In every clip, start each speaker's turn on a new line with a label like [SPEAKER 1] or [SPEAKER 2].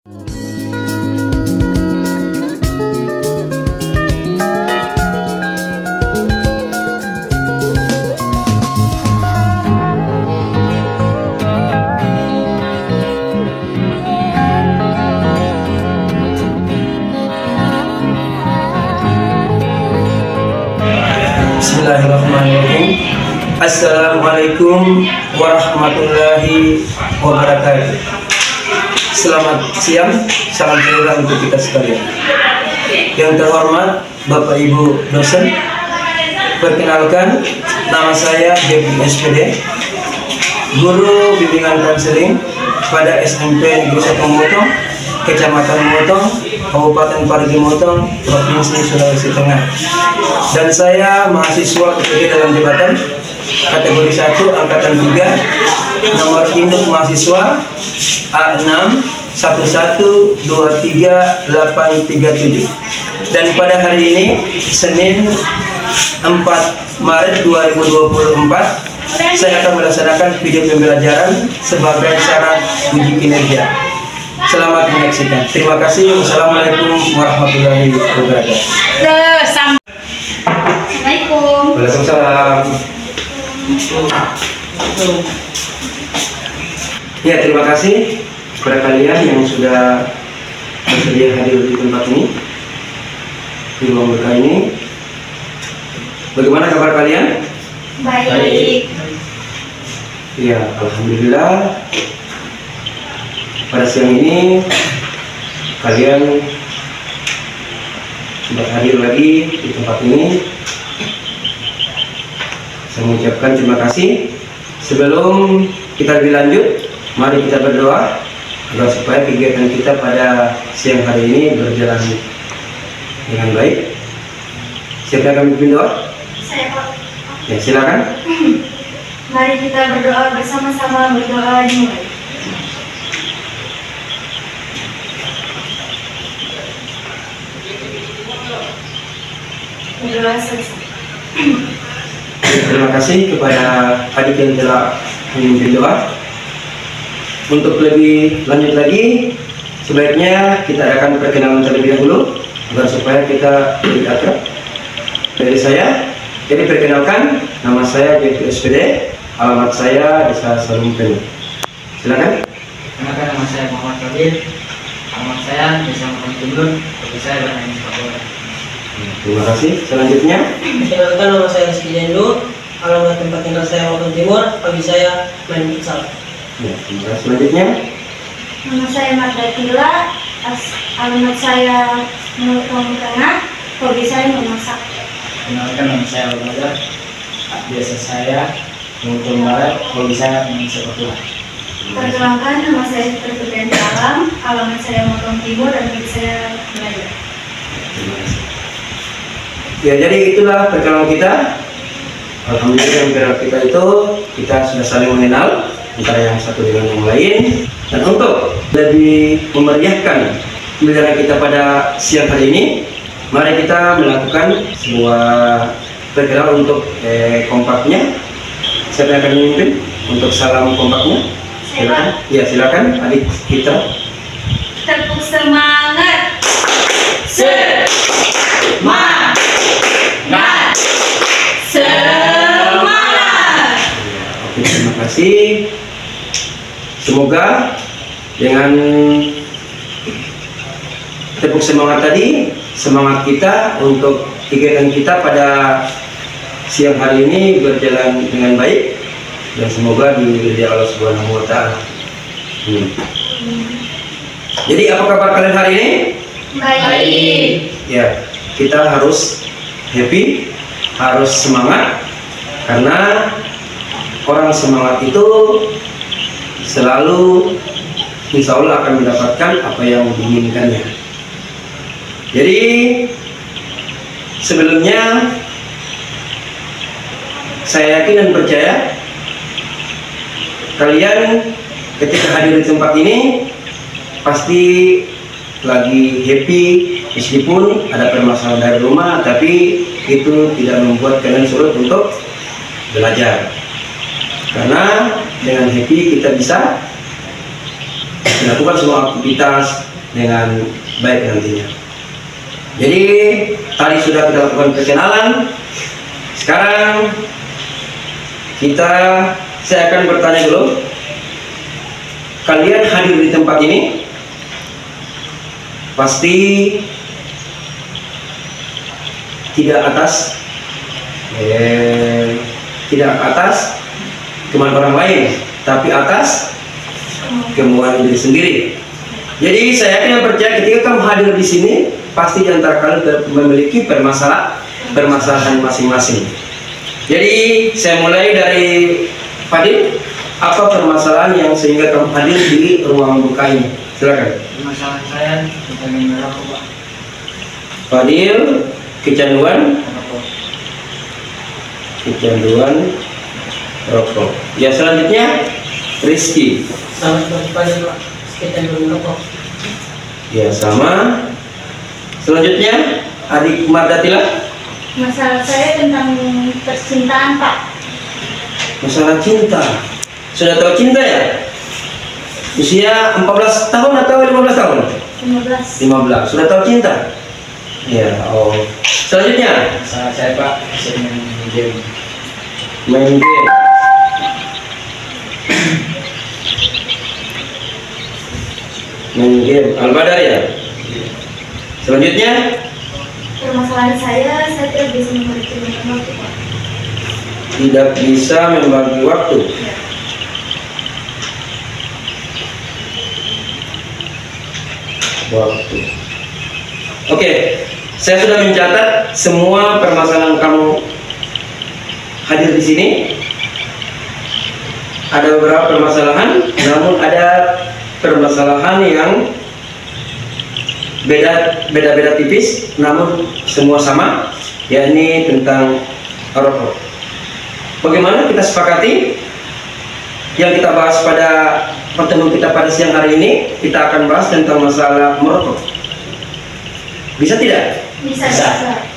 [SPEAKER 1] Bismillahirrahmanirrahim. Assalamualaikum warahmatullahi wabarakatuh. Selamat siang, salam sejahtera untuk kita sekalian. Yang terhormat Bapak Ibu dosen, perkenalkan, nama saya Devi SPD, guru bimbingan konseling pada SMP Negeri 1 Motong, Kecamatan Motong, Kabupaten Parigi Motong, Provinsi Sulawesi Tengah. Dan saya mahasiswa PPG dalam jabatan kategori 1 angkatan 3, nomor induk mahasiswa A61123837. Dan pada hari ini Senin 4 Maret 2024 saya akan melaksanakan video pembelajaran sebagai syarat uji kinerja. Selamat menyaksikan. Terima kasih. Wassalamualaikum warahmatullahi wabarakatuh.
[SPEAKER 2] Assalamualaikum.
[SPEAKER 1] Waalaikumsalam. Ya, terima kasih kepada kalian yang sudah bersedia hadir di tempat ini, di ruang BK ini. Bagaimana kabar kalian?
[SPEAKER 2] Baik.
[SPEAKER 1] Ya, alhamdulillah. Pada siang ini kalian sudah hadir lagi di tempat ini. Saya mengucapkan terima kasih. Sebelum kita lebih lanjut, mari kita berdoa agar supaya kegiatan kita pada siang hari ini berjalan dengan baik. Siapa yang akan memimpin doa?
[SPEAKER 2] Saya, Pak.
[SPEAKER 1] Ya, silakan.
[SPEAKER 2] Mari kita berdoa bersama-sama, berdoa dimulai. Berdoa selesai.
[SPEAKER 1] Terima kasih kepada adik yang telah memimpin doa. Untuk lebih lanjut lagi, sebaiknya kita akan perkenalan terlebih dahulu agar supaya kita lebih akrab. Dari saya, jadi perkenalkan, nama saya Devi SPD, alamat saya Desa Salumpeng. Silakan.
[SPEAKER 3] Kenalkan, nama saya Muhammad Kabir, alamat saya Desa Motong Timur, hobi saya bermain sepak bola.
[SPEAKER 1] Terima kasih. Selanjutnya,
[SPEAKER 4] Perkenalkan, nama saya Rizky Jendo, alamat tempat tinggal saya Motong Timur, hobi saya main futsal.
[SPEAKER 1] ya, terima kasih. Selanjutnya,
[SPEAKER 2] Nama saya Marta Tila, alamat saya Motong Tengah, hobi saya memasak.
[SPEAKER 3] Kenalkan, nama saya Al-Badar, biasa saya Motong Barat, hobi saya main sepak bola.
[SPEAKER 2] Perkenalkan, nama saya Pertukaran Alam, alamat saya Motong Timur dan hobi saya belajar.
[SPEAKER 1] terima kasih. Ya, jadi itulah perkenalan kita. Alhamdulillah, yang perkenalan kita itu kita sudah saling mengenal antara yang satu dengan yang lain. Dan untuk lebih memeriahkan pembelajaran kita pada siang hari ini, mari kita melakukan sebuah perkenalan untuk kompaknya. Siapa yang akan memimpin untuk salam kompaknya? Silakan. Ya, silakan adik kita.
[SPEAKER 2] Tepuk semangat.
[SPEAKER 4] Semangat! Semangat!
[SPEAKER 1] Oke, terima kasih. Semoga dengan tepuk semangat tadi, semangat kita untuk kegiatan kita pada siang hari ini berjalan dengan baik dan semoga diridhai Allah Subhanahu wa Ta'ala. Jadi apa kabar kalian hari ini?
[SPEAKER 2] Baik.
[SPEAKER 1] Ya, kita harus happy, harus semangat, karena orang semangat itu selalu insya Allah akan mendapatkan apa yang diinginkannya. Jadi sebelumnya saya yakin dan percaya kalian ketika hadir di tempat ini pasti lagi happy, meskipun ada permasalahan dari rumah, tapi itu tidak membuat kalian surut untuk belajar. Karena dengan happy kita bisa melakukan semua aktivitas dengan baik nantinya. Jadi tadi sudah kita lakukan perkenalan. Sekarang saya akan bertanya dulu. Kalian hadir di tempat ini pasti tidak atas kemauan orang lain, tapi atas kemauan diri sendiri. Jadi saya yakin dan percaya ketika kamu hadir di sini, pasti di antara kalian memiliki permasalahan masing-masing. Jadi saya mulai dari Fadil. Apa permasalahan yang sehingga kamu hadir di ruang buka ini? Silakan.
[SPEAKER 3] Masalah saya bukan merokok, Pak.
[SPEAKER 1] Fadil, kecanduan rokok. Ya, selanjutnya Rizky.
[SPEAKER 4] Sama seperti Pak, kita merokok.
[SPEAKER 1] Ya, sama. Selanjutnya adik Mardatila.
[SPEAKER 2] Masalah saya tentang percintaan, Pak.
[SPEAKER 1] Masalah cinta. Sudah tahu cinta ya? Usia 14 tahun atau 15 tahun?
[SPEAKER 2] 15.
[SPEAKER 1] 15. Sudah tahu cinta? Ya, oh. Selanjutnya
[SPEAKER 3] Masalah saya, Pak, sering main game.
[SPEAKER 1] main game. Main game. Al-Badar ya? Selanjutnya
[SPEAKER 2] Permasalahan saya tidak bisa membagi waktu, Pak.
[SPEAKER 1] tidak bisa membagi waktu. Oke, saya sudah mencatat semua permasalahan kamu hadir di sini. Ada beberapa permasalahan, namun ada permasalahan yang beda-beda tipis, namun semua sama, yakni tentang rokok. Bagaimana kita sepakati? Yang kita bahas pada pertemuan kita pada siang hari ini, kita akan bahas tentang masalah merokok. Bisa tidak?
[SPEAKER 2] Bisa.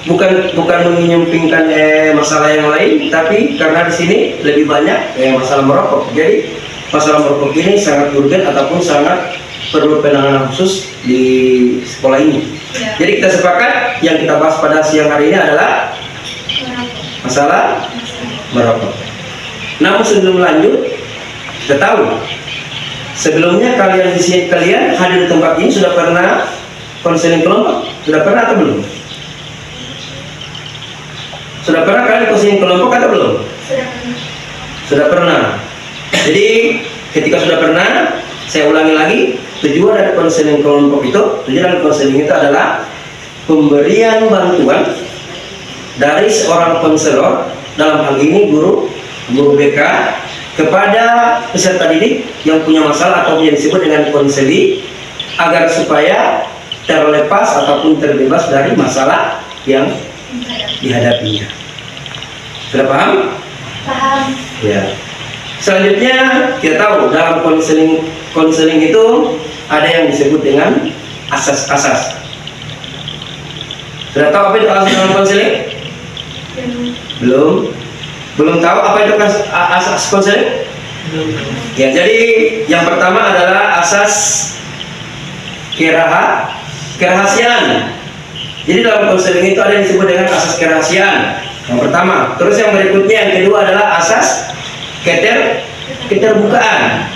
[SPEAKER 1] Bukan menyampingkan masalah yang lain, tapi karena di sini lebih banyak masalah merokok. Jadi masalah merokok ini sangat urgen ataupun sangat perlu penanganan khusus di sekolah ini.
[SPEAKER 2] Ya.
[SPEAKER 1] Jadi kita sepakat yang kita bahas pada siang hari ini adalah masalah merokok. Namun sebelum lanjut, kita tahu sebelumnya kalian hadir di tempat ini sudah pernah konseling kelompok? Sudah pernah atau belum? Sudah pernah kalian konseling kelompok atau belum? Sudah pernah. Jadi ketika sudah pernah, saya ulangi lagi, tujuan dari konseling kelompok tujuan dari konseling itu adalah pemberian bantuan dari seorang konselor, dalam hal ini guru BK, kepada peserta didik yang punya masalah atau yang disebut dengan konseli, agar supaya terlepas ataupun terbebas dari masalah yang dihadapinya. Sudah paham?
[SPEAKER 2] Paham.
[SPEAKER 1] Ya. Selanjutnya kita tahu dalam konseling itu ada yang disebut dengan asas-asas. Sudah tahu apa itu asas dalam konseling? Belum tahu apa itu asas konseling? Ya, jadi yang pertama adalah asas kerahasiaan. Jadi dalam konseling itu ada yang disebut dengan asas kerahasiaan. Yang pertama. Terus yang berikutnya, yang kedua adalah asas keterbukaan.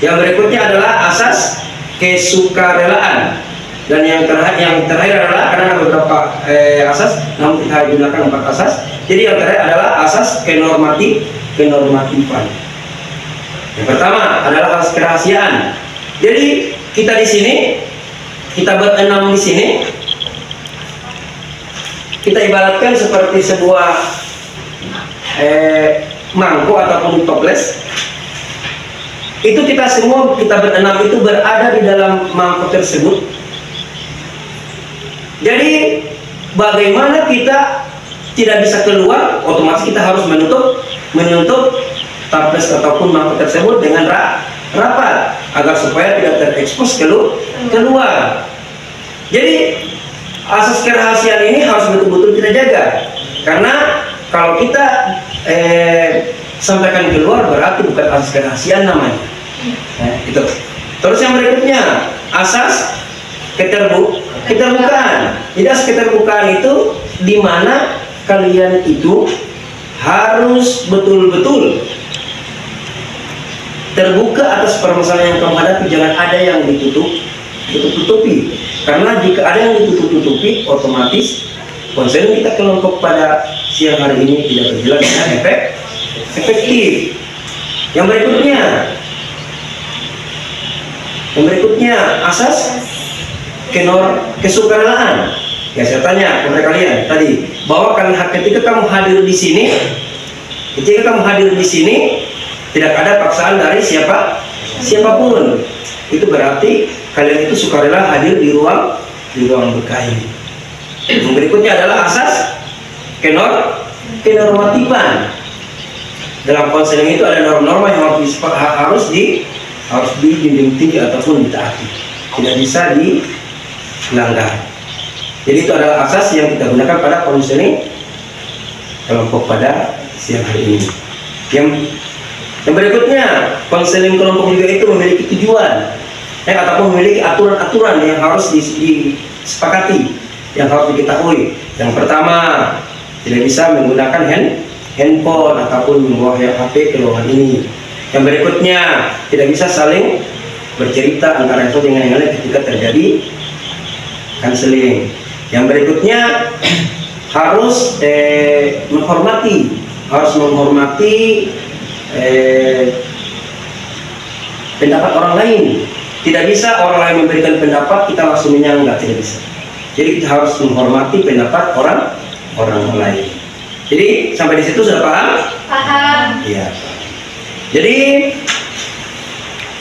[SPEAKER 1] Yang berikutnya adalah asas kesukarelaan. Dan yang terakhir adalah, karena ada beberapa asas, namun kita gunakan 4 asas. Jadi yang terakhir adalah asas kenormatifan. Yang pertama adalah asas kerahasiaan. Jadi kita di sini, kita berenam di sini, kita ibaratkan seperti sebuah mangkuk ataupun toples. Itu kita semua, kita berenam itu berada di dalam mangkuk tersebut. Jadi bagaimana kita tidak bisa keluar, otomatis kita harus menutup toples ataupun mangkuk tersebut dengan rapat agar supaya tidak terekspos keluar. Jadi asas kerahasiaan ini harus betul-betul kita jaga, karena kalau kita sampaikan keluar berarti bukan asas kerahasiaan namanya. Itu. Terus yang berikutnya asas keterbukaan. Jadi keterbukaan itu di mana kalian itu harus betul-betul terbuka atas permasalahan yang kamu hadapi. Jangan ada yang ditutup-tutupi. Karena jika ada yang ditutup-tutupi, otomatis konseling kita kelompok pada siang hari ini tidak berjalan dengan efektif. Yang berikutnya asas kesukarelaan. Ya, saya tanya kepada kalian tadi, bahwa ketika kamu hadir di sini, tidak ada paksaan dari siapapun. Itu berarti kalian itu sukarela hadir di ruang berkah. Yang berikutnya adalah asas kenormatifan. Dalam konseling itu ada norma-norma yang harus dijunjung tinggi ataupun ditaati, tidak bisa dilanggar. Jadi itu adalah asas yang kita gunakan pada konseling kelompok pada siang hari ini. Yang berikutnya, konseling kelompok juga itu memiliki tujuan, ataupun memiliki aturan-aturan yang harus disepakati, yang harus diketahui. Yang pertama, tidak bisa menggunakan handphone ataupun membawa HP ke ruangan ini. Yang berikutnya, tidak bisa saling bercerita antara satu dengan yang lain ketika terjadi konseling. Yang berikutnya, harus menghormati pendapat orang lain. Tidak bisa orang lain memberikan pendapat kita langsung menyanggah, tidak bisa. Jadi kita harus menghormati pendapat orang lain. Jadi sampai di situ sudah paham?
[SPEAKER 2] Paham.
[SPEAKER 1] Iya. Jadi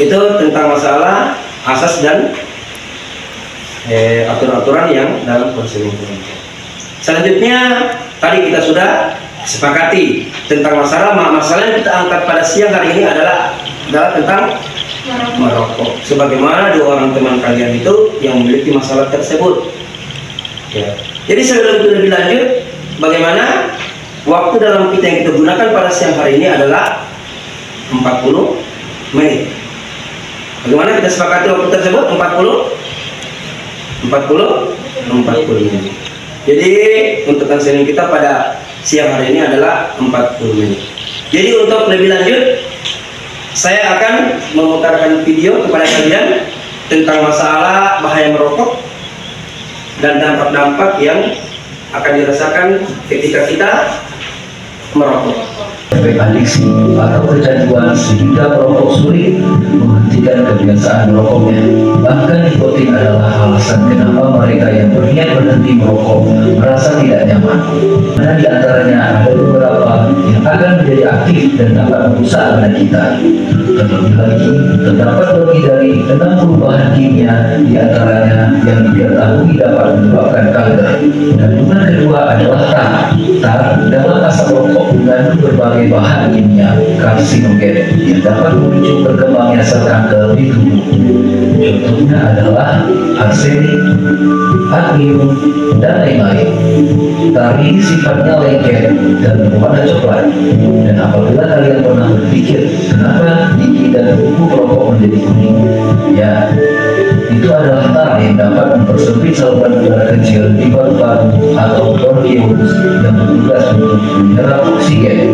[SPEAKER 1] itu tentang masalah asas dan aturan-aturan yang dalam konseling kelompok. Selanjutnya tadi kita sudah sepakati tentang masalah yang kita angkat pada siang hari ini adalah tentang merokok. Sebagaimana dua orang teman kalian itu yang memiliki masalah tersebut. Ya. Jadi sebelum itu lebih lanjut, bagaimana waktu dalam kita yang kita gunakan pada siang hari ini adalah 40 menit. Bagaimana kita sepakati waktu tersebut? 40 menit. Jadi untuk konseling kita pada siang hari ini adalah 40 menit. Jadi untuk lebih lanjut, saya akan memutarkan video kepada kalian tentang masalah bahaya merokok dan dampak-dampak yang akan dirasakan ketika kita merokok.
[SPEAKER 5] Efek adiksi atau kecanduan sehingga perokok sulit menghentikan kebiasaan merokoknya. Bahkan nikotin adalah alasan kenapa mereka yang berniat berhenti merokok merasa tidak nyaman. Karena di antaranya ada beberapa yang akan menjadi aktif dan dapat merusak badan kita. Terlebih lagi, terdapat lebih dari 60 bahan kimia di antaranya yang diketahui dapat menyebabkan kanker. Kandungan kedua adalah tar dalam asap rokok mengandung berbagai bahan kimia karsinogen yang dapat memicu berkembangnya sel kanker di tubuh. Contohnya adalah arsenik, kadmium, dan lain-lain. Tar ini sifatnya lengket dan berwarna coklat. Dan apabila kalian pernah berpikir kenapa gigi dan kuku perokok menjadi kuning, ya itu adalah tar yang dapat mempersempit saluran udara kecil di paru-paru atau bronkiolus yang bertugas untuk menyerap oksigen.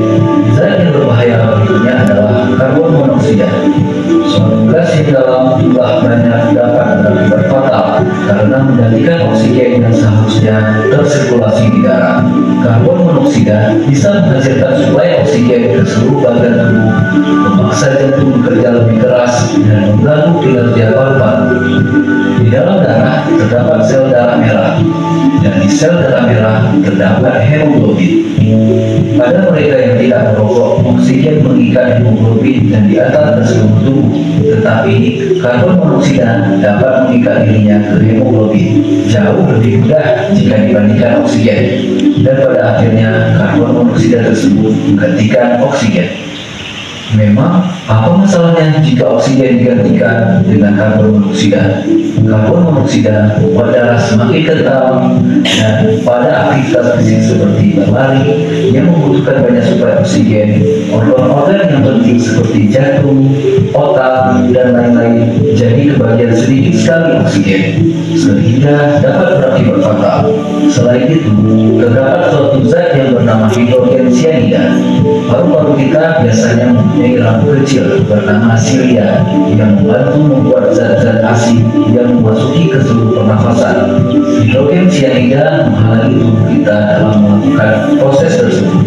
[SPEAKER 5] Zat yang berbahaya berikutnya adalah karbon monoksida. Suatu gas yang dalam jumlah banyak dapat berakibat fatal karena menggantikan oksigen yang seharusnya tersirkulasi di darah. Karbon monoksida bisa menghasilkan suplai oksigen ke seluruh bagian tubuh, memaksa jantung bekerja lebih keras dan mengganggu kinerja paru-paru. Di dalam darah terdapat sel darah merah, dan di sel darah merah terdapat hemoglobin. Pada mereka yang tidak merokok, oksigen mengikat hemoglobin dan di atas seluruh tubuh, tetapi karbon monoksida dapat mengikat dirinya ke hemoglobin jauh lebih mudah jika dibandingkan oksigen, dan pada akhirnya karbon monoksida tersebut menggantikan oksigen. Memang, apa masalahnya jika oksigen digantikan dengan karbon monoksida? Karbon monoksida membuat darah semakin kental dan pada aktivitas fisik seperti berlari, yang membutuhkan banyak suplai oksigen. Organ-organ yang penting seperti jantung, otak, dan lain-lain jadi kebagian sedikit sekali oksigen, sehingga dapat berakibat fatal. Selain itu, terdapat suatu zat yang bernama hidrogen cyanida. Paru-paru kita biasanya mempunyai lampu kecil bernama silia yang membantu membuat zat-zat asin yang memasuki ke seluruh pernafasan. Hidrogen cyanida menghalangi tubuh kita dalam melakukan proses tersebut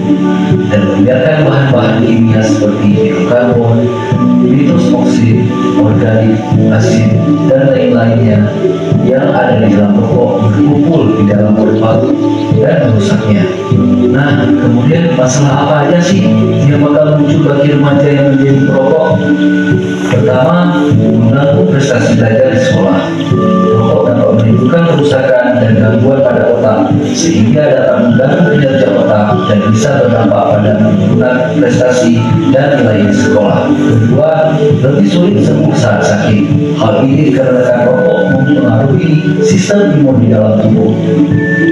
[SPEAKER 5] dan membiarkan bahan-bahan kimia seperti hidrokarbon, nitrous oxide, organik, asid, dan lain-lainnya yang ada di dalam rokok berkumpul di dalam paru-paru dan merusaknya. Nah, kemudian masalah apa aja sih yang bakal muncul bagi remaja yang menjadi perokok? Pertama, mengganggu prestasi belajar di sekolah. Rokok dapat menimbulkan kerusakan dan gangguan pada otak, sehingga dapat mengganggu kinerja otak dan bisa berdampak pada penurunan prestasi dan nilai di sekolah. Kedua, lebih sulit sembuh saat sakit. Hal ini dikarenakan rokok mempengaruhi sistem imun di dalam tubuh.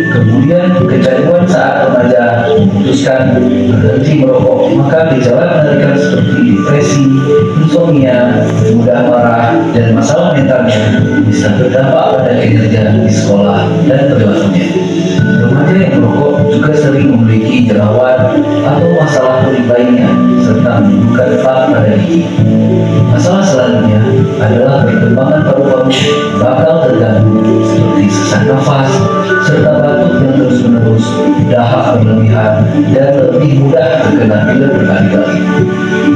[SPEAKER 5] Kemudian, kecanduan saat remaja memutuskan berhenti merokok, maka gejala mengerikan seperti depresi, insomnia, mudah marah, dan masalah mentalnya bisa berdampak pada kinerja di sekolah dan perilakunya. Remaja yang merokok juga sering memiliki jerawat atau masalah kulit lainnya, serta menimbulkan plak pada gigi. Masalah selanjutnya adalah perkembangan paru-paru bakal terganggu seperti sesak nafas, serta batuk yang terus-menerus, dahak berlebihan, dan lebih mudah terkena pilek berkali-kali.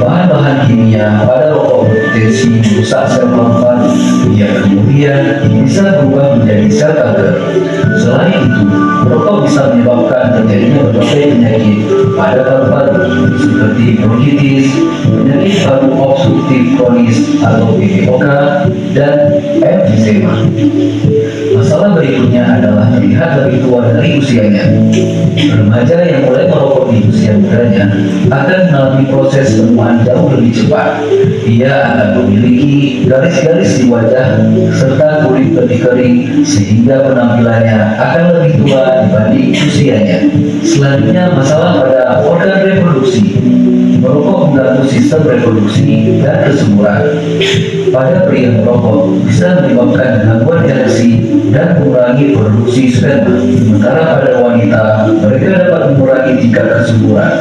[SPEAKER 5] Bahan-bahan kimia pada rokok berpotensi merusak sel paru-paru yang kemudian bisa berubah menjadi sel kanker. Selain itu, merokok bisa menyebabkan terjadinya berbagai penyakit pada paru-paru seperti bronkitis, penyakit paru obstruktif kronis atau PPOK, dan emfisema. Masalah berikutnya adalah terlihat lebih tua dari usianya. Remaja yang mulai merokok di usia mudanya akan mengalami proses penuaan jauh lebih cepat. Ia akan memiliki garis-garis di wajah serta kulit lebih kering, sehingga penampilannya akan lebih tua dibanding usianya. Selanjutnya, masalah pada organ reproduksi. Merokok mengganggu sistem reproduksi dan kesuburan. Pada pria merokok bisa menyebabkan gangguan ereksi dan mengurangi produksi sperma. Sementara pada wanita, mereka dapat mengurangi tingkat kesuburan.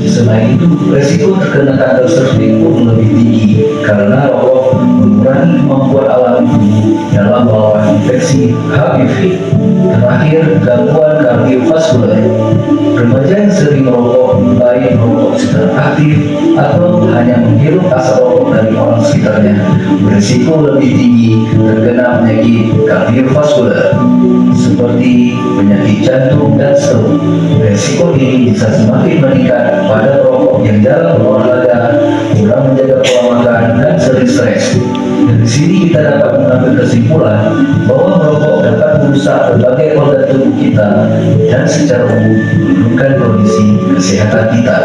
[SPEAKER 5] Selain itu, resiko terkena kanker cervix pun lebih tinggi karena rokok mengurangi kemampuan alami tubuh dalam melawan infeksi HPV. Terakhir, gangguan kardiovaskular. Remaja yang sering merokok, baik merokok secara aktif atau hanya menghirup asap rokok dari orang sekitarnya, berisiko lebih tinggi terkena penyakit kardiovaskular seperti penyakit jantung dan stroke. Resiko ini bisa semakin meningkat pada perokok yang jarang berolahraga, kurang menjaga pola makan, dan sering stres. Dari sini kita dapat mengambil kesimpulan bahwa merokok dapat merusak berbagai organ tubuh kita dan secara umum menurunkan kondisi kesehatan kita.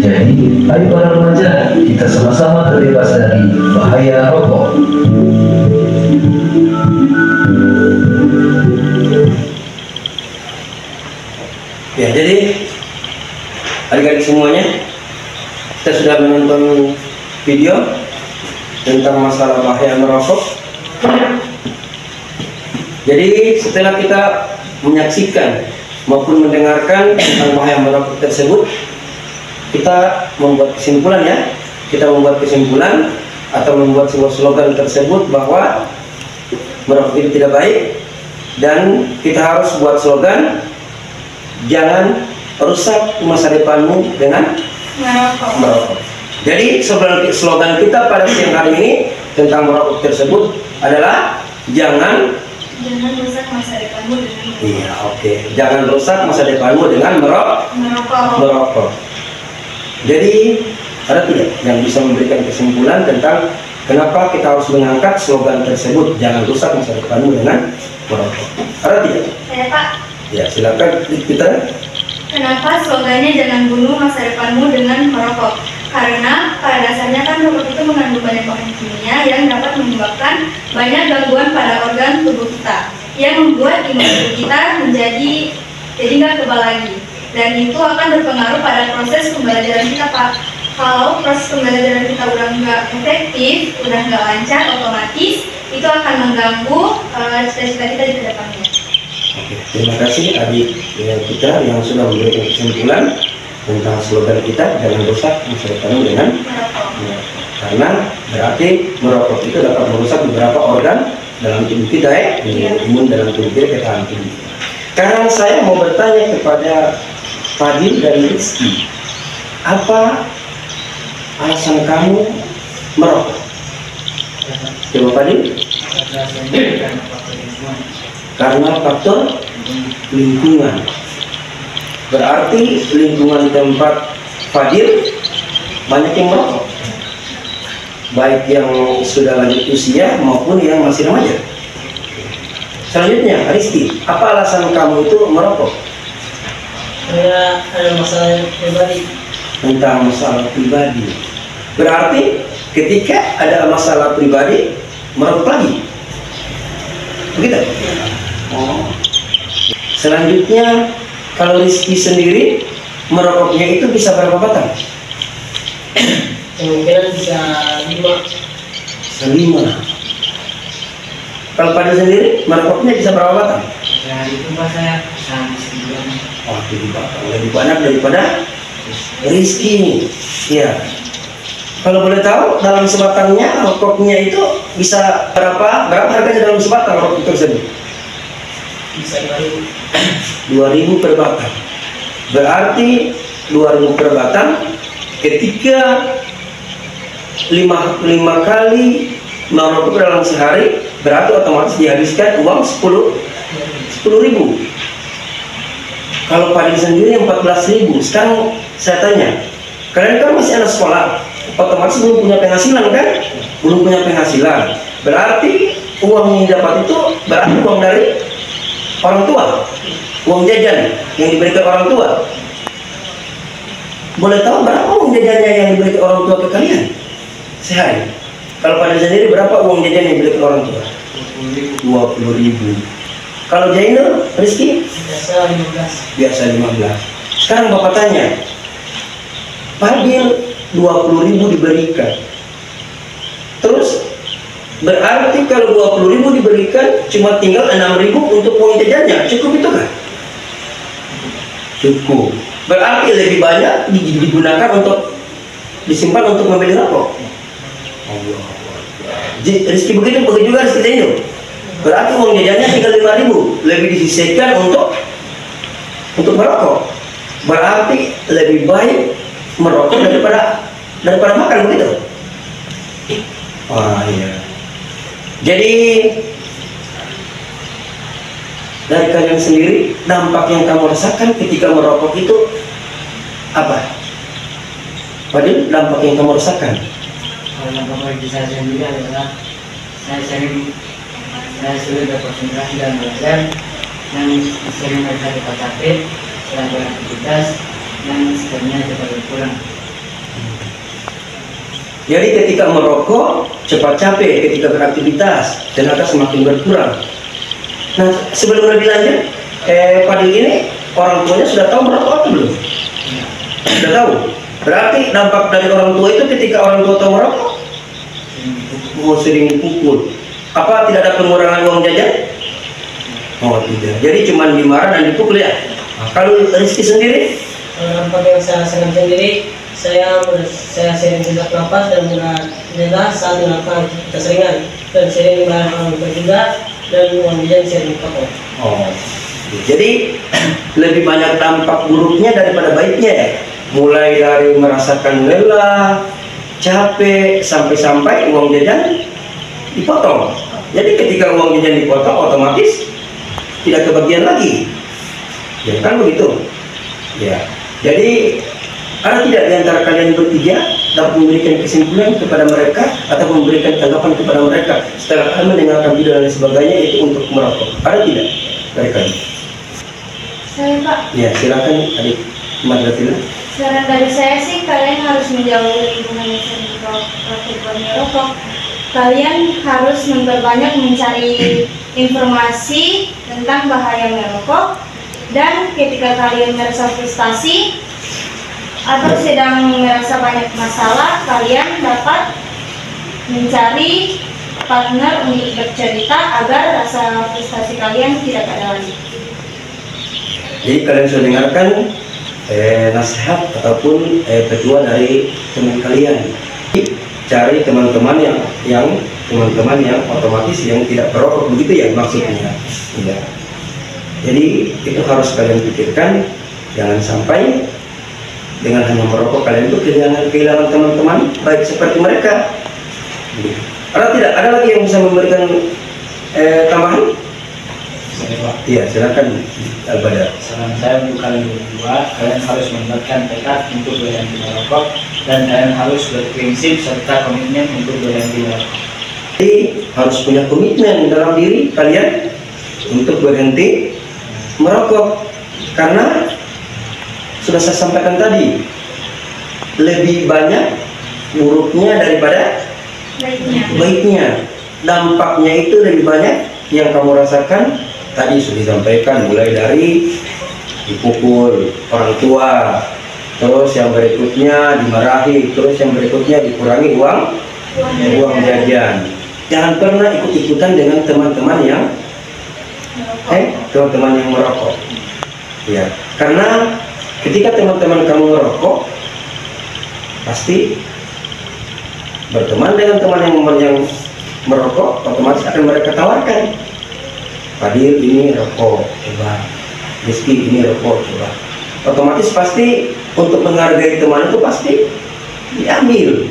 [SPEAKER 5] Jadi, ayo para remaja, kita sama-sama terbebas dari bahaya rokok.
[SPEAKER 1] Ya, jadi adik-adik semuanya, kita sudah menonton video tentang masalah bahaya merokok. Jadi setelah kita menyaksikan maupun mendengarkan tentang bahaya merokok tersebut, kita membuat kesimpulan ya. Kita membuat kesimpulan atau membuat sebuah slogan tersebut bahwa merokok itu tidak baik, dan kita harus buat slogan, jangan rusak masa depanmu dengan merokok. Jadi slogan kita pada siang hari ini tentang merokok tersebut adalah jangan
[SPEAKER 2] rusak masa depanmu dengan merokok.
[SPEAKER 1] Iya, oke. Jangan rusak masa depanmu dengan merokok. Jadi ada tidak yang bisa memberikan kesimpulan tentang kenapa kita harus mengangkat slogan tersebut, jangan rusak masa depanmu dengan merokok? Ada tidak?
[SPEAKER 2] Saya, Pak.
[SPEAKER 1] Ya, silakan kita.
[SPEAKER 2] Kenapa slogannya jangan bunuh masa depanmu dengan merokok? Karena pada dasarnya kan rokok itu mengandung banyak bahan kimia yang dapat menyebabkan banyak gangguan pada organ tubuh kita, yang membuat imun tubuh kita menjadi nggak kebal lagi. dan itu akan berpengaruh pada proses pembelajaran kita, Pak. Kalau proses pembelajaran kita udah nggak efektif, udah nggak lancar, otomatis itu akan mengganggu cita-cita kita di kedepannya.
[SPEAKER 1] Oke, terima kasih adik kita yang sudah memberikan kesimpulan tentang slogan kita, jangan rusak masa depanmu dengan merokok. Karena berarti merokok itu dapat merusak beberapa organ dalam tubuh kita imun dalam tubuh kita, ketahanan tubuh. Sekarang saya mau bertanya kepada Fadil dan Rizky, apa alasan kamu merokok? Coba Fadil. Karena faktor lingkungan. Berarti lingkungan tempat Fadil banyak yang merokok, baik yang sudah lanjut usia maupun yang masih remaja. Selanjutnya, Rizky, apa alasan kamu itu merokok?
[SPEAKER 4] Saya ada masalah pribadi.
[SPEAKER 1] Tentang masalah pribadi. Berarti ketika ada masalah pribadi, merokok lagi. Begitu? Oh. Selanjutnya, kalau Rizky sendiri merokoknya itu bisa berapa batang?
[SPEAKER 4] Kemungkinan bisa
[SPEAKER 1] 5. Kalau Fadil sendiri merokoknya bisa berapa batang?
[SPEAKER 3] Dari itu Pak saya sampai 9.
[SPEAKER 1] Oh, 7 batang. Lebih banyak daripada Rizky ini. Ya. Kalau boleh tahu dalam sebatangnya rokoknya itu bisa berapa harganya dalam sebatang rokok tersebut?
[SPEAKER 4] bisa
[SPEAKER 1] 2.000 per batang. Berarti 2.000 per batang ketika 5 kali merokok dalam sehari, berarti otomatis dihabiskan uang 10.000. Kalau Fadil sendiri 14.000. Sekarang saya tanya, kalian kan masih anak sekolah, otomatis belum punya penghasilan kan? Belum punya penghasilan. Berarti uang yang dapat itu berarti uang dari orang tua, uang jajan yang diberikan orang tua. Boleh tahu berapa uang jajannya yang diberikan orang tua ke kalian sehari? Kalau pada sendiri berapa uang jajan yang diberikan orang tua? 20.000. Kalau Jainur, Rizky? Biasa 15. Sekarang Bapak tanya, Fadil 20.000 diberikan. Terus berarti kalau 20.000 diberikan cuma tinggal 6.000 untuk uang jajannya, cukup itu kan? Cukup. Berarti lebih banyak digunakan untuk disimpan untuk membeli rokok. Rizky begitu juga Rizky Zainul. Berarti uang jajannya tinggal 5.000, lebih disisihkan untuk merokok. Berarti lebih baik merokok daripada makan, begitu? Wah iya. Jadi dari kalian sendiri, dampak yang kamu rasakan ketika merokok itu apa? Fadil, dampak yang kamu rasakan?
[SPEAKER 3] Kalau dampak bagi saya sendiri adalah saya sulit berkonsentrasi dalam belajar, dan sering merasa cepat capek setelah beraktivitas, dan stamina cepat berkurang.
[SPEAKER 1] Jadi ketika merokok cepat capek, ketika beraktivitas tenaga semakin berkurang. Nah, sebelum lebih lanjut, Fadil ini orang tuanya sudah tahu merokok atau belum? Sudah tahu. Berarti dampak dari orang tua itu ketika orang tua tahu merokok, sering dipukul. Apa tidak ada pengurangan uang jajan? Oh tidak. Jadi cuma dimarah dan dipukul ya. Nah, kalau Rizky sendiri?
[SPEAKER 4] Dampak yang saya rasakan sendiri, saya sering sesak nafas dan mudah lelah saat melakukan aktivitas ringan, dan sering dimarah orang tua juga, dan uang jajan sering dipotong. Oh,
[SPEAKER 1] jadi lebih banyak dampak buruknya daripada baiknya ya. Mulai dari merasakan lelah, capek, sampai uang jajan dipotong. Jadi ketika uang jajan dipotong, otomatis tidak kebagian lagi. Ya kan begitu? Ya. Jadi ada tidak di antara kalian bertiga dapat memberikan kesimpulan kepada mereka atau memberikan tanggapan kepada mereka setelah kalian mendengarkan video dan sebagainya itu untuk merokok? Ada tidak dari kalian?
[SPEAKER 2] Saya Pak.
[SPEAKER 1] Ya silakan adik Madratina.
[SPEAKER 2] Saran dari saya sih kalian harus menjauhi lingkungan yang sering merokok. Kalian harus memperbanyak mencari informasi tentang bahaya merokok Dan ketika kalian merasa frustasi atau sedang merasa banyak masalah, kalian dapat mencari partner untuk bercerita agar rasa frustasi kalian tidak ada lagi.
[SPEAKER 1] Jadi kalian sudah dengarkan nasihat ataupun petua dari teman kalian. Cari teman-teman yang otomatis yang tidak perokok, begitu ya maksudnya. Ya. Jadi itu harus kalian pikirkan, jangan sampai dengan hanya merokok kalian itu kehilangan teman-teman baik seperti mereka. Ada lagi yang bisa memberikan tambahan? Iya, silakan Al-Badar.
[SPEAKER 3] Saran saya untuk kalian berdua, kalian harus membuatkan tekad untuk berhenti merokok dan kalian harus berprinsip serta komitmen untuk berhenti merokok.
[SPEAKER 1] Jadi harus punya komitmen dalam diri kalian untuk berhenti merokok, karena sudah saya sampaikan tadi, lebih banyak buruknya daripada baiknya. Dampaknya itu lebih banyak yang kamu rasakan. Tadi sudah disampaikan, mulai dari dipukul orang tua, terus yang berikutnya dimarahi, terus yang berikutnya dikurangi uang jajan. Jangan pernah ikut-ikutan dengan teman-teman yang merokok. Ya, karena ketika teman-teman kamu merokok, pasti berteman dengan teman yang merokok, otomatis akan mereka tawarkan. Fadil ini rokok, coba. Rizky ini rokok, coba. Otomatis pasti untuk menghargai teman itu pasti diambil.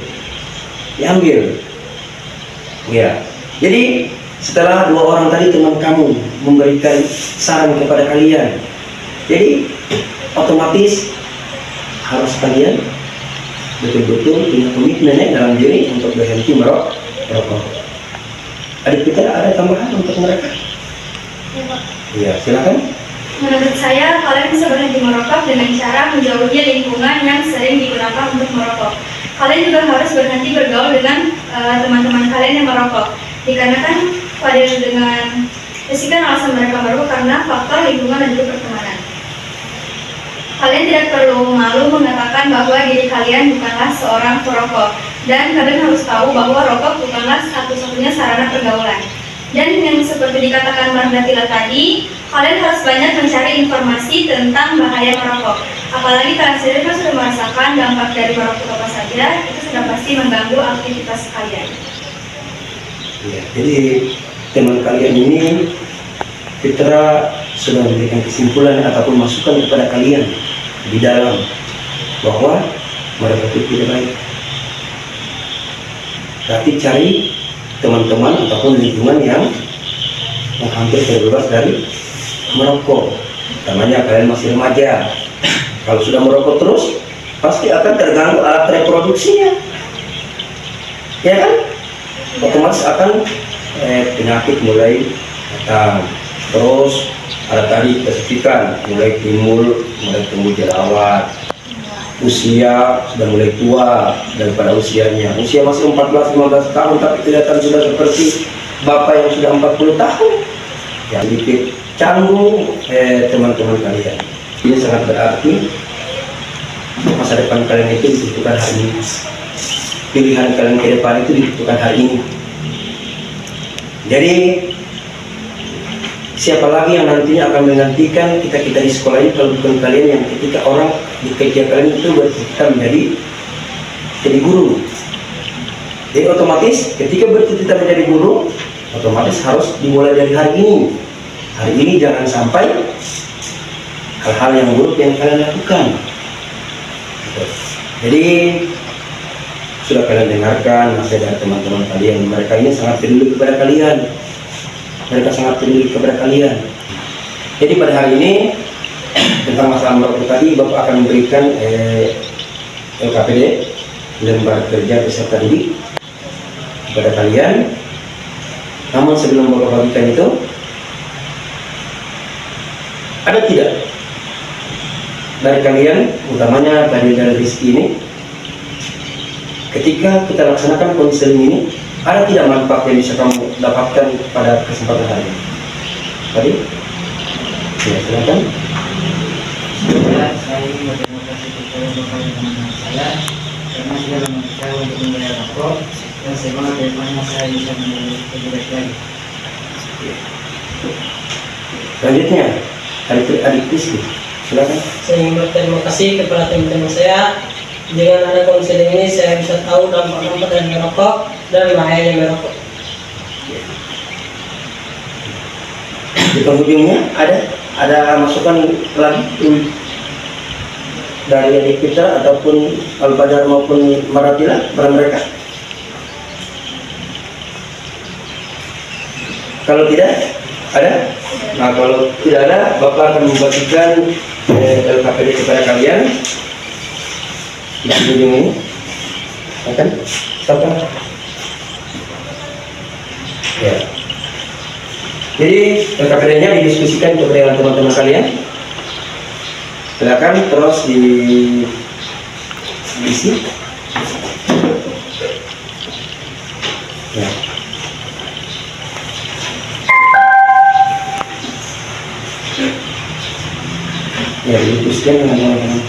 [SPEAKER 1] Ya. Jadi setelah dua orang tadi teman kamu memberikan saran kepada kalian, jadi otomatis harus kalian betul-betul punya komitmen dalam diri untuk berhenti merokok. Adik kita ada tambahan untuk mereka? Iya, silakan.
[SPEAKER 2] Menurut saya, kalian bisa berhenti merokok dengan cara menjauhi lingkungan yang sering digunakan untuk merokok. Kalian juga harus berhenti bergaul dengan teman-teman kalian yang merokok. Dikarenakan pada dengan bisikan alasan mereka merokok karena faktor lingkungan dan juga pertemanan. Kalian tidak perlu malu mengatakan bahwa diri kalian bukanlah seorang perokok, dan kalian harus tahu bahwa rokok bukanlah satu-satunya sarana pergaulan. Dan yang seperti dikatakan Mardatila tadi, kalian harus banyak mencari informasi tentang bahaya merokok. Apalagi kalian sendiri kan sudah merasakan dampak dari merokok apa saja, itu sudah pasti mengganggu aktivitas kalian.
[SPEAKER 1] Ya, jadi teman kalian ini Fitra sudah memberikan kesimpulan ataupun masukan kepada kalian di dalam bahwa mereka itu tidak baik. Tapi cari teman-teman ataupun lingkungan yang hampir terbebas dari merokok. Namanya kalian masih remaja. Kalau sudah merokok terus, pasti akan terganggu alat reproduksinya, ya kan? Otomatis akan penyakit mulai datang. Terus ada tadi spesifikan mulai timbul, mulai tumbuh jerawat. Usia sudah mulai tua daripada usianya. Usia masih 14-15 tahun tapi kelihatan sudah seperti bapak yang sudah 40 tahun. Ya, sedikit canggung teman-teman kalian. Ini sangat berarti masa depan kalian itu dibutuhkan hari ini. Pilihan kalian ke depan itu dibutuhkan hari ini. Jadi siapa lagi yang nantinya akan menggantikan kita di sekolah ini kalau bukan kalian yang ketika orang di kerja kalian itu bercita menjadi guru. Jadi otomatis ketika bercita menjadi guru, otomatis harus dimulai dari hari ini. Hari ini jangan sampai hal-hal yang buruk yang kalian lakukan. Jadi sudah kalian dengarkan nasihat dari teman-teman kalian. Mereka ini sangat peduli kepada kalian. Jadi pada hari ini tentang masalah merokok tadi, Bapak akan memberikan LKPD, lembar kerja peserta didik, kepada kalian. Namun sebelum Bapak bagikan itu, ada tidak dari kalian, utamanya Fadil dan Rizky ini, ketika kita laksanakan konseling ini, ada tidak manfaat yang bisa kamu dapatkan pada kesempatan hari ini? Tadi? Ya, silakan.
[SPEAKER 3] Saya ingin berterima kasih kepada Bapak dan teman-teman saya karena sudah membantu saya untuk membayar rokok, dan semoga kedepannya saya bisa menjadi lebih baik lagi.
[SPEAKER 1] Selanjutnya, adik Kristi, silakan.
[SPEAKER 4] Saya ingin berterima kasih kepada teman-teman saya. Dengan ada konseling ini saya bisa tahu dampak-dampak dari merokok dan bahayanya merokok.
[SPEAKER 1] Di penghujungnya ada masukan lagi dari adik kita ataupun Al-Badar maupun Maratila pada mereka. Kalau tidak ada, nah kalau tidak ada, Bapak akan membagikan LKPD kepada kalian. Di ujung ini akan siapa? Ya. Jadi LKPD-nya didiskusikan juga dengan teman-teman kalian. Silakan terus diisi. Ya. Ya, didiskusikan dengan teman-teman.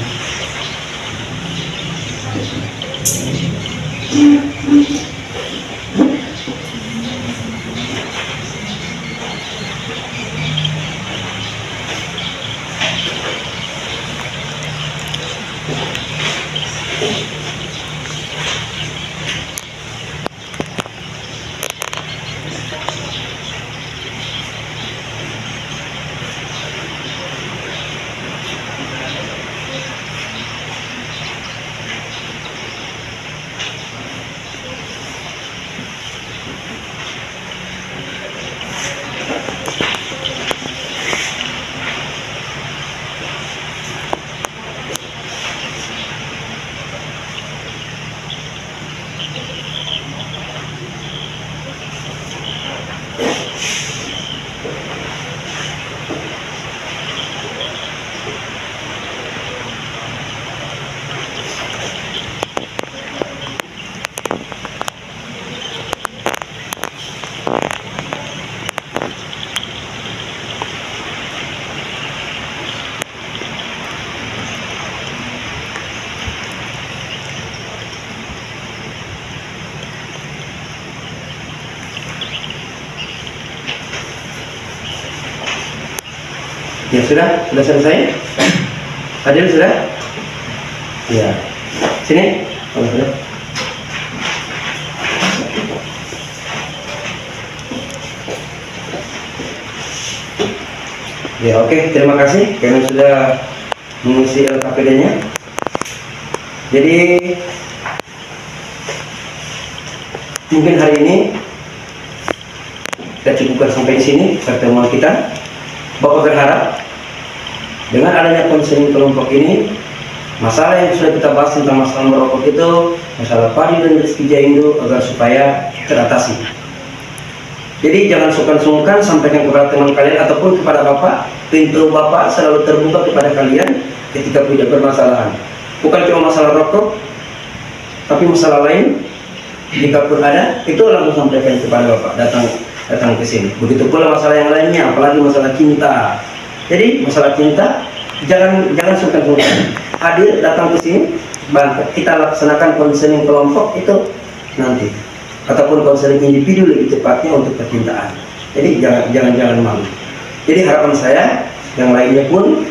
[SPEAKER 1] Ya sudah selesai. Adil sudah? Ya. Sini. Oh, sudah. Ya oke, terima kasih karena sudah mengisi LKPD-nya. Jadi mungkin hari ini kita cukupkan sampai di sini pertemuan kita. Bapak berharap dengan adanya konseling kelompok ini, masalah yang sudah kita bahas tentang masalah merokok itu, masalah Padi dan Rizky Jaindo agar supaya teratasi. Jadi jangan sungkan-sungkan sampaikan kepada teman kalian ataupun kepada Bapak. Pintu Bapak selalu terbuka kepada kalian ketika punya permasalahan. Bukan cuma masalah rokok, tapi masalah lain. Jika pun ada, itu langsung sampaikan kepada Bapak. Datang ke sini. Begitu pula masalah yang lainnya, apalagi masalah cinta. Jadi masalah cinta jangan sungkan-sungkan. Hadir, datang ke sini, kita laksanakan konseling kelompok itu nanti, ataupun konseling individu lebih tepatnya untuk percintaan. Jadi jangan malu. Jadi harapan saya yang lainnya pun,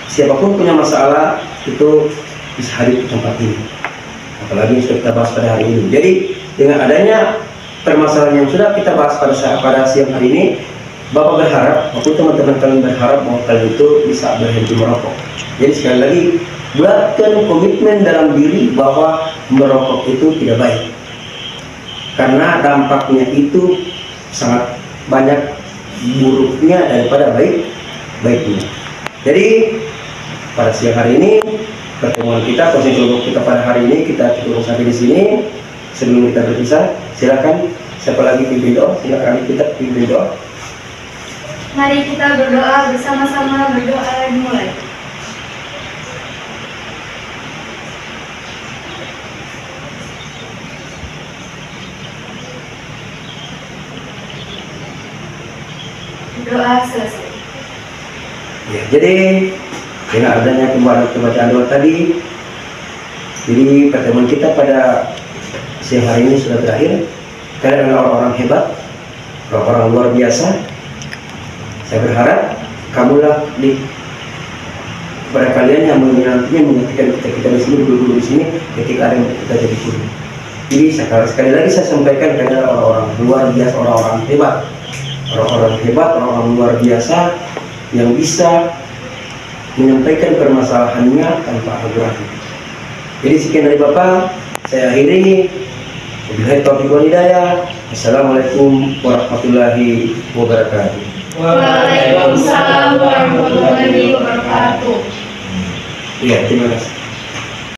[SPEAKER 1] siapapun punya masalah itu bisa hadir ke tempat ini. Apalagi yang sudah kita bahas pada hari ini. Jadi dengan adanya permasalahan yang sudah kita bahas pada siang hari ini, Bapak berharap, maupun teman-teman kalian berharap bahwa kalian itu bisa berhenti merokok. Jadi sekali lagi, buatkan komitmen dalam diri bahwa merokok itu tidak baik. Karena dampaknya itu sangat banyak buruknya daripada baiknya. Jadi pada siang hari ini, pertemuan kita, konseling kelompok kita pada hari ini kita cukup sampai di sini. Sebelum kita berpisah, silakan siapa lagi pimpin doa? Silakan kita pimpin doa.
[SPEAKER 2] Mari kita berdoa bersama-sama, berdoa dimulai. Doa selesai.
[SPEAKER 1] Ya, jadi dengan adanya pembacaan doa tadi, jadi pertemuan kita pada siang hari ini sudah berakhir. Kalian adalah orang-orang hebat, orang-orang luar biasa. Saya berharap kamulah kepada kalian yang nantinya mengertikan kita di sini, guru-guru di sini, ketika ada yang kita jadi guru. Jadi sekali lagi saya sampaikan kepada orang-orang luar biasa, orang-orang hebat, orang-orang luar biasa yang bisa menyampaikan permasalahannya tanpa ragu-ragu. Jadi sekian dari Bapak, saya akhiri. Wabillahi taufiq wal hidayah. Assalamualaikum warahmatullahi wabarakatuh.
[SPEAKER 2] Waalaikumsalam warahmatullahi wabarakatuh.
[SPEAKER 1] Iya, terima kasih.